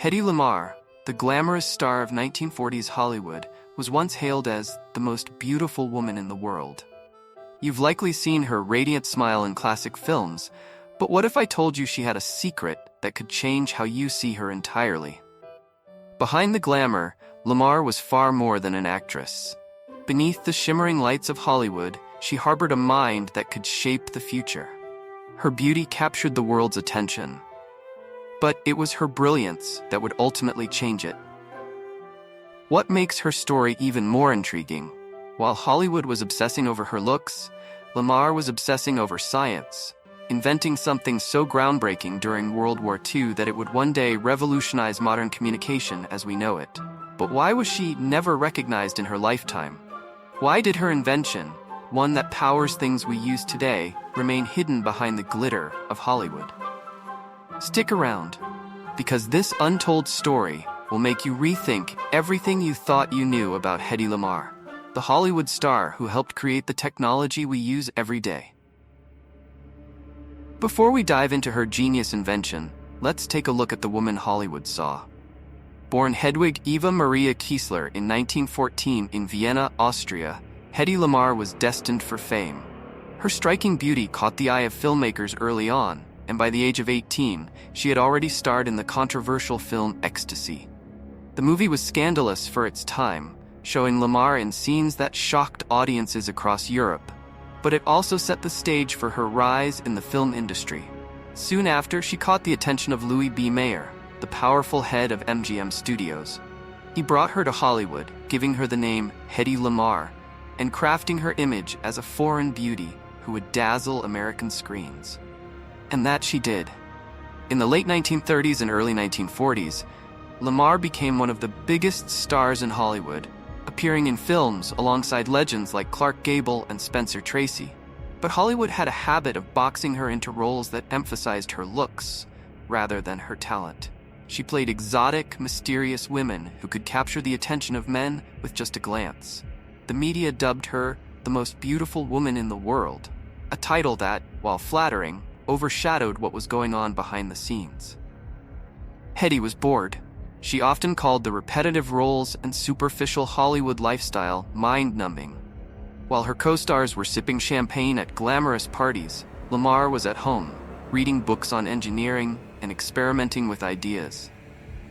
Hedy Lamarr, the glamorous star of 1940s Hollywood, was once hailed as the most beautiful woman in the world. You've likely seen her radiant smile in classic films, but what if I told you she had a secret that could change how you see her entirely? Behind the glamour, Lamarr was far more than an actress. Beneath the shimmering lights of Hollywood, she harbored a mind that could shape the future. Her beauty captured the world's attention, but it was her brilliance that would ultimately change it. What makes her story even more intriguing? While Hollywood was obsessing over her looks, Lamarr was obsessing over science, inventing something so groundbreaking during World War II that it would one day revolutionize modern communication as we know it. But why was she never recognized in her lifetime? Why did her invention, one that powers things we use today, remain hidden behind the glitter of Hollywood? Stick around, because this untold story will make you rethink everything you thought you knew about Hedy Lamarr, the Hollywood star who helped create the technology we use every day. Before we dive into her genius invention, let's take a look at the woman Hollywood saw. Born Hedwig Eva Maria Kiesler in 1914 in Vienna, Austria, Hedy Lamarr was destined for fame. Her striking beauty caught the eye of filmmakers early on, and by the age of 18, she had already starred in the controversial film Ecstasy. The movie was scandalous for its time, showing Lamarr in scenes that shocked audiences across Europe, but it also set the stage for her rise in the film industry. Soon after, she caught the attention of Louis B. Mayer, the powerful head of MGM Studios. He brought her to Hollywood, giving her the name Hedy Lamarr, and crafting her image as a foreign beauty who would dazzle American screens. And that she did. In the late 1930s and early 1940s, Lamarr became one of the biggest stars in Hollywood, appearing in films alongside legends like Clark Gable and Spencer Tracy. But Hollywood had a habit of boxing her into roles that emphasized her looks rather than her talent. She played exotic, mysterious women who could capture the attention of men with just a glance. The media dubbed her the most beautiful woman in the world, a title that, while flattering, overshadowed what was going on behind the scenes. Hedy was bored. She often called the repetitive roles and superficial Hollywood lifestyle mind-numbing. While her co-stars were sipping champagne at glamorous parties, Lamarr was at home, reading books on engineering and experimenting with ideas.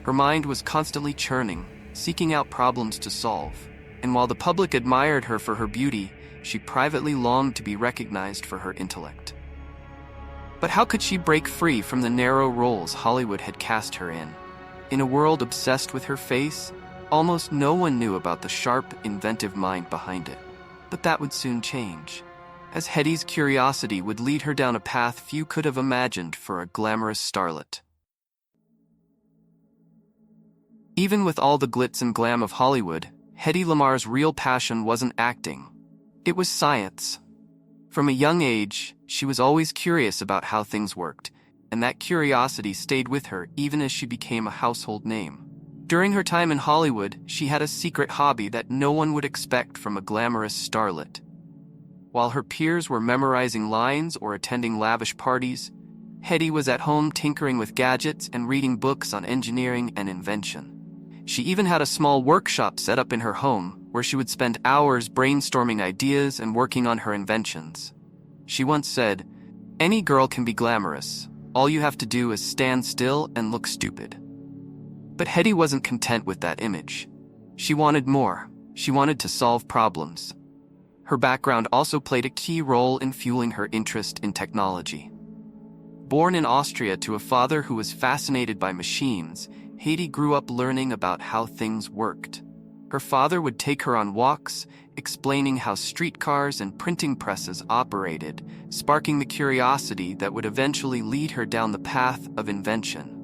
Her mind was constantly churning, seeking out problems to solve. And while the public admired her for her beauty, she privately longed to be recognized for her intellect. But how could she break free from the narrow roles Hollywood had cast her in? In a world obsessed with her face, almost no one knew about the sharp, inventive mind behind it. But that would soon change, as Hedy's curiosity would lead her down a path few could have imagined for a glamorous starlet. Even with all the glitz and glam of Hollywood, Hedy Lamarr's real passion wasn't acting. It was science. From a young age, she was always curious about how things worked, and that curiosity stayed with her even as she became a household name. During her time in Hollywood, she had a secret hobby that no one would expect from a glamorous starlet. While her peers were memorizing lines or attending lavish parties, Hedy was at home tinkering with gadgets and reading books on engineering and invention. She even had a small workshop set up in her home where she would spend hours brainstorming ideas and working on her inventions. She once said, "Any girl can be glamorous. All you have to do is stand still and look stupid." But Hedy wasn't content with that image. She wanted more. She wanted to solve problems. Her background also played a key role in fueling her interest in technology. Born in Austria to a father who was fascinated by machines, Hedy grew up learning about how things worked. Her father would take her on walks, explaining how streetcars and printing presses operated, sparking the curiosity that would eventually lead her down the path of invention.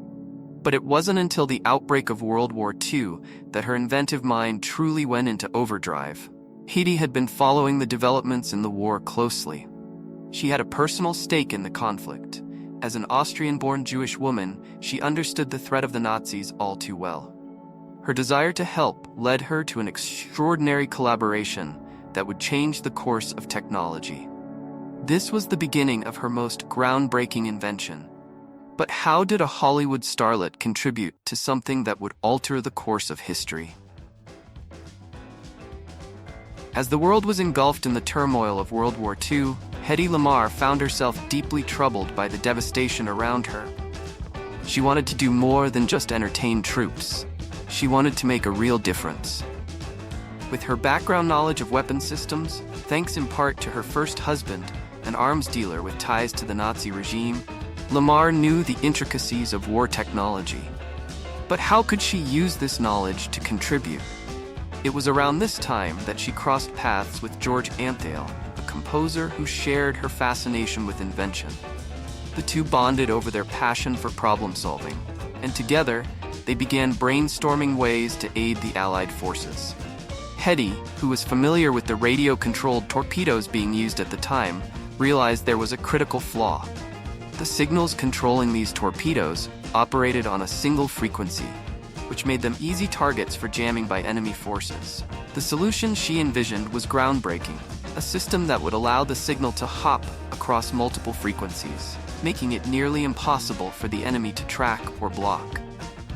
But it wasn't until the outbreak of World War II that her inventive mind truly went into overdrive. Hedy had been following the developments in the war closely. She had a personal stake in the conflict. As an Austrian-born Jewish woman, she understood the threat of the Nazis all too well. Her desire to help led her to an extraordinary collaboration that would change the course of technology. This was the beginning of her most groundbreaking invention, But how did a Hollywood starlet contribute to something that would alter the course of history? As the world was engulfed in the turmoil of World War II, Hedy Lamarr found herself deeply troubled by the devastation around her. She wanted to do more than just entertain troops. She wanted to make a real difference. With her background knowledge of weapon systems, thanks in part to her first husband, an arms dealer with ties to the Nazi regime, Lamarr knew the intricacies of war technology. But how could she use this knowledge to contribute? It was around this time that she crossed paths with George Antheil, a composer who shared her fascination with invention. The two bonded over their passion for problem solving, and together, they began brainstorming ways to aid the Allied forces. Hedy, who was familiar with the radio-controlled torpedoes being used at the time, realized there was a critical flaw. The signals controlling these torpedoes operated on a single frequency, which made them easy targets for jamming by enemy forces. The solution she envisioned was groundbreaking, a system that would allow the signal to hop across multiple frequencies, making it nearly impossible for the enemy to track or block.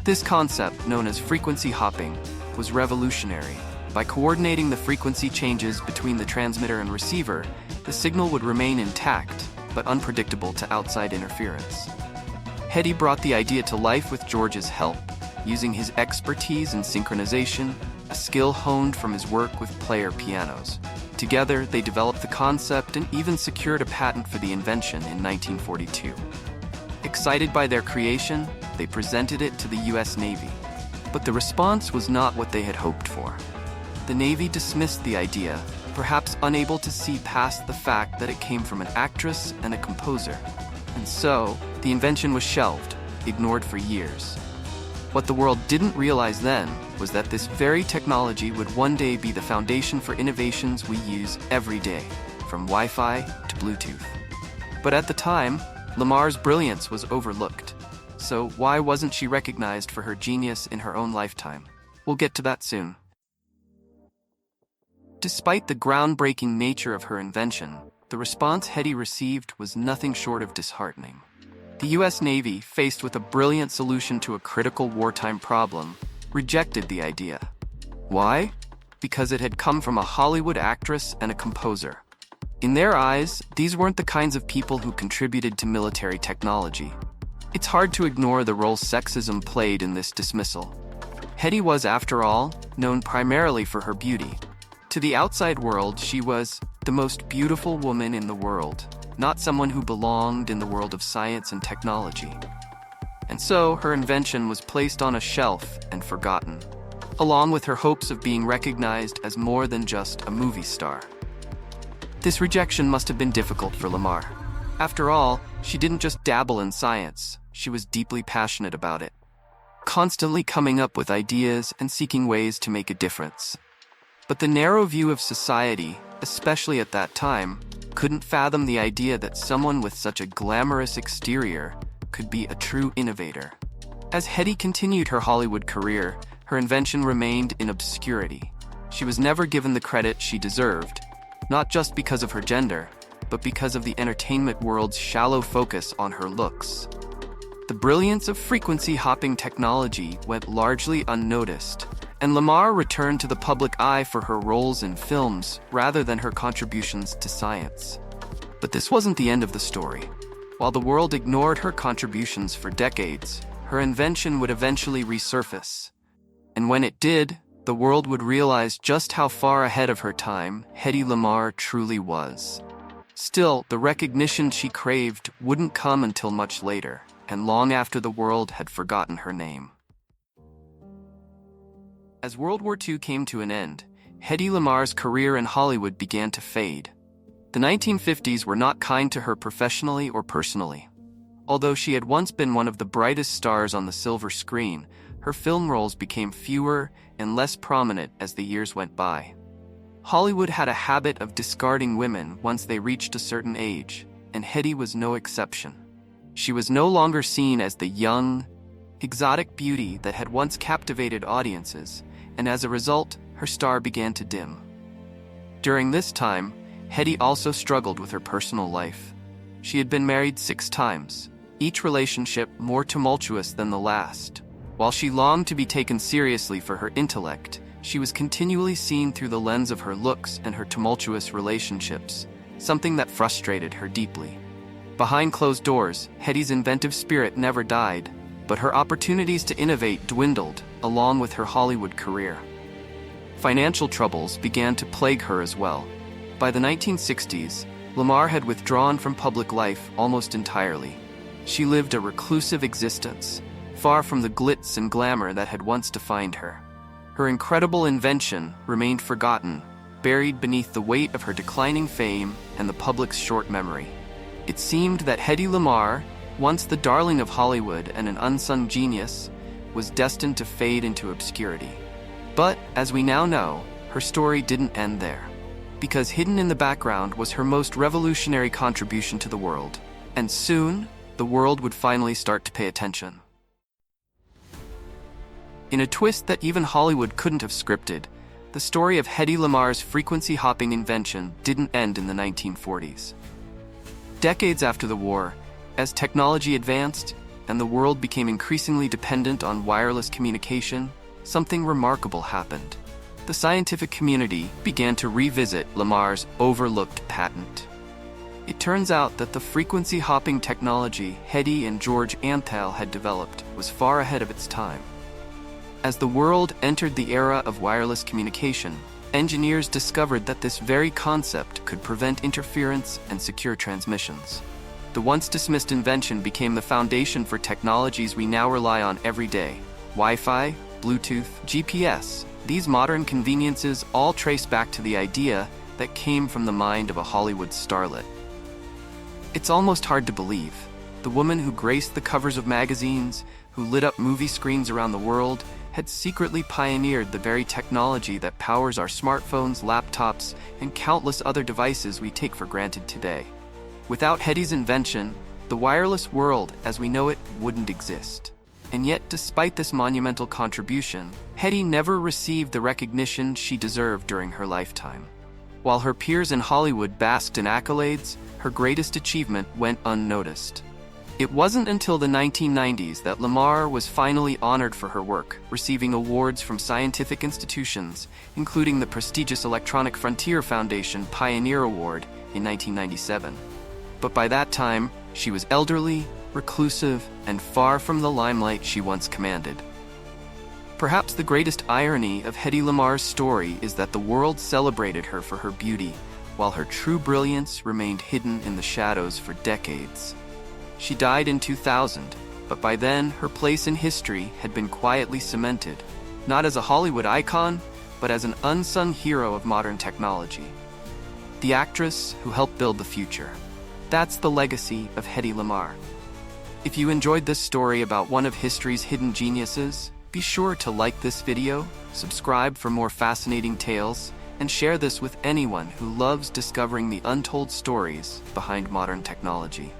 This concept, known as frequency hopping, was revolutionary. By coordinating the frequency changes between the transmitter and receiver, the signal would remain intact, but unpredictable to outside interference. Hedy brought the idea to life with George's help, using his expertise in synchronization, a skill honed from his work with player pianos. Together, they developed the concept and even secured a patent for the invention in 1942. Excited by their creation, they presented it to the US Navy. But the response was not what they had hoped for. The Navy dismissed the idea, perhaps unable to see past the fact that it came from an actress and a composer. And so, the invention was shelved, ignored for years. What the world didn't realize then was that this very technology would one day be the foundation for innovations we use every day, from Wi-Fi to Bluetooth. But at the time, Lamarr's brilliance was overlooked. So why wasn't she recognized for her genius in her own lifetime? We'll get to that soon. Despite the groundbreaking nature of her invention, the response Hedy received was nothing short of disheartening. The US Navy, faced with a brilliant solution to a critical wartime problem, rejected the idea. Why? Because it had come from a Hollywood actress and a composer. In their eyes, these weren't the kinds of people who contributed to military technology. It's hard to ignore the role sexism played in this dismissal. Hedy was, after all, known primarily for her beauty. To the outside world, she was the most beautiful woman in the world, not someone who belonged in the world of science and technology. And so, her invention was placed on a shelf and forgotten, along with her hopes of being recognized as more than just a movie star. This rejection must have been difficult for Lamarr. After all, she didn't just dabble in science, she was deeply passionate about it, constantly coming up with ideas and seeking ways to make a difference. But the narrow view of society, especially at that time, couldn't fathom the idea that someone with such a glamorous exterior could be a true innovator. As Hedy continued her Hollywood career, her invention remained in obscurity. She was never given the credit she deserved, not just because of her gender, but because of the entertainment world's shallow focus on her looks. The brilliance of frequency-hopping technology went largely unnoticed, and Lamarr returned to the public eye for her roles in films rather than her contributions to science. But this wasn't the end of the story. While the world ignored her contributions for decades, her invention would eventually resurface. And when it did, the world would realize just how far ahead of her time Hedy Lamarr truly was. Still, the recognition she craved wouldn't come until much later, and long after the world had forgotten her name. As World War II came to an end, Hedy Lamarr's career in Hollywood began to fade. The 1950s were not kind to her professionally or personally. Although she had once been one of the brightest stars on the silver screen, her film roles became fewer and less prominent as the years went by. Hollywood had a habit of discarding women once they reached a certain age, and Hedy was no exception. She was no longer seen as the young, exotic beauty that had once captivated audiences, and as a result, her star began to dim. During this time, Hedy also struggled with her personal life. She had been married 6 times, each relationship more tumultuous than the last. While she longed to be taken seriously for her intellect, she was continually seen through the lens of her looks and her tumultuous relationships, something that frustrated her deeply. Behind closed doors, Hedy's inventive spirit never died, but her opportunities to innovate dwindled, along with her Hollywood career. Financial troubles began to plague her as well. By the 1960s, Lamarr had withdrawn from public life almost entirely. She lived a reclusive existence, far from the glitz and glamour that had once defined her. Her incredible invention remained forgotten, buried beneath the weight of her declining fame and the public's short memory. It seemed that Hedy Lamarr, once the darling of Hollywood and an unsung genius, was destined to fade into obscurity. But, as we now know, her story didn't end there. Because hidden in the background was her most revolutionary contribution to the world. And soon, the world would finally start to pay attention. In a twist that even Hollywood couldn't have scripted, the story of Hedy Lamarr's frequency-hopping invention didn't end in the 1940s. Decades after the war, as technology advanced and the world became increasingly dependent on wireless communication, something remarkable happened. The scientific community began to revisit Lamarr's overlooked patent. It turns out that the frequency-hopping technology Hedy and George Antheil had developed was far ahead of its time. As the world entered the era of wireless communication, engineers discovered that this very concept could prevent interference and secure transmissions. The once dismissed invention became the foundation for technologies we now rely on every day: Wi-Fi, Bluetooth, GPS. These modern conveniences all trace back to the idea that came from the mind of a Hollywood starlet. It's almost hard to believe. The woman who graced the covers of magazines, who lit up movie screens around the world, had secretly pioneered the very technology that powers our smartphones, laptops, and countless other devices we take for granted today. Without Hedy's invention, the wireless world as we know it wouldn't exist. And yet, despite this monumental contribution, Hedy never received the recognition she deserved during her lifetime. While her peers in Hollywood basked in accolades, her greatest achievement went unnoticed. It wasn't until the 1990s that Lamarr was finally honored for her work, receiving awards from scientific institutions, including the prestigious Electronic Frontier Foundation Pioneer Award in 1997. But by that time, she was elderly, reclusive, and far from the limelight she once commanded. Perhaps the greatest irony of Hedy Lamarr's story is that the world celebrated her for her beauty, while her true brilliance remained hidden in the shadows for decades. She died in 2000, but by then her place in history had been quietly cemented, not as a Hollywood icon, but as an unsung hero of modern technology. The actress who helped build the future. That's the legacy of Hedy Lamarr. If you enjoyed this story about one of history's hidden geniuses, be sure to like this video, subscribe for more fascinating tales, and share this with anyone who loves discovering the untold stories behind modern technology.